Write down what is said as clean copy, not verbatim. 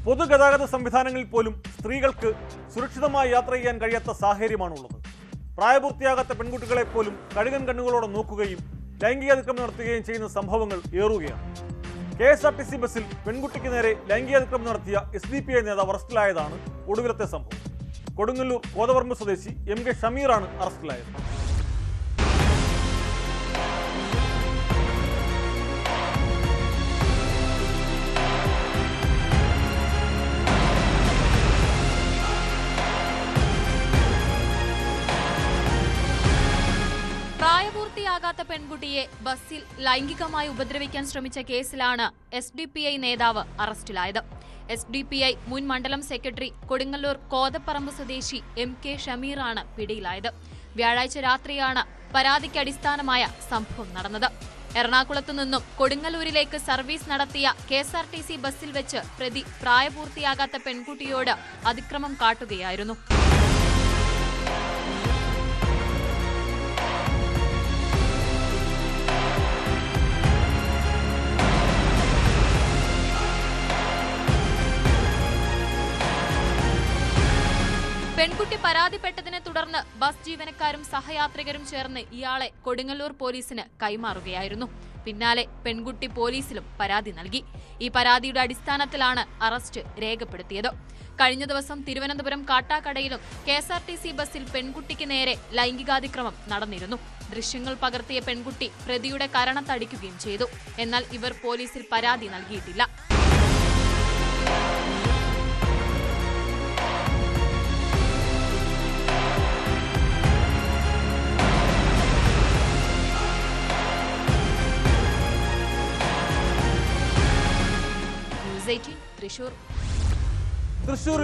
പൊതുഗതാഗത സംവിധാനങ്ങളിൽ പോലും സ്ത്രീകൾക്ക് സുരക്ഷിതമായി യാത്ര ചെയ്യാൻ കഴിയാത്ത സാഹചര്യമാണുള്ളത്. പ്രായപൂർത്തിയാകാത്ത പെൺകുട്ടികളെ പോലും കഴുകൻ കണ്ണുകളോടെ നോക്കുകയും ലൈംഗികാതിക്രമം നടത്തുകയും ചെയ്യുന്ന സംഭവങ്ങൾ ഏറുകയാണ്. KSRTC ബസ്സിൽ പെൺകുട്ടിക്ക് നേരെ ലൈംഗികാതിക്രമം നടത്തിയ SDPI നേതാവ് അറസ്റ്റിലായതാണ് ഒടുവിലത്തെ സംഭവം. കൊടുങ്ങല്ലൂർ കോതപറമ്പ് സ്വദേശി MK ഷമീറാണ് അറസ്റ്റിലായത്. പ്രായപൂർത്തിയാകാത്ത പെൺകുട്ടിയെ ബസ്സിൽ ലൈംഗികമായി ഉപദ്രവിക്കാൻ ശ്രമിച്ച കേസിലാണ് SDPI നേതാവ് അറസ്റ്റിലായത്. SDPI മുൻ മണ്ഡലം സെക്രട്ടറി കൊടുങ്ങല്ലൂർ കോതപ്പറമ്പ് സ്വദേശി MK ഷമീറാണ് പിടിയിലായത്. വ്യാഴാഴ്ച രാത്രിയാണ് പരാതിക്ക് അടിസ്ഥാനമായ സംഭവം നടന്നത്. എറണാകുളത്തു നിന്നും കൊടുങ്ങല്ലൂരിലേക്ക് സർവീസ് നടത്തിയ KSRTC ബസ്സിൽ വെച്ച് പ്രതി പ്രായപൂർത്തിയാകാത്ത പെൺകുട്ടിയോട് അതിക്രമം കാട്ടുകയായിരുന്നു. പെൺകുട്ടി പരാതിപ്പെട്ടതിനെ തുടർന്ന് ബസ് ജീവനക്കാരും സഹയാത്രികരും ചേർന്ന് ഇയാളെ കൊടുങ്ങല്ലൂർ പോലീസിന് കൈമാറുകയായിരുന്നു. പിന്നാലെ പെൺകുട്ടി പോലീസിലും പരാതി നൽകി. ഈ പരാതിയുടെ അടിസ്ഥാനത്തിലാണ് അറസ്റ്റ് രേഖപ്പെടുത്തിയത്. കഴിഞ്ഞ ദിവസം തിരുവനന്തപുരം കാട്ടാക്കടയിലും KSRTC ബസ്സിൽ പെൺകുട്ടിക്ക് നേരെ ലൈംഗികാതിക്രമം നടന്നിരുന്നു. ദൃശ്യങ്ങൾ പകർത്തിയ പെൺകുട്ടി പ്രതിയുടെ കരണത്തടിക്കുകയും ചെയ്തു. എന്നാൽ ഇവർ പോലീസിൽ പരാതി നൽകിയിട്ടില്ല. തൃശൂർ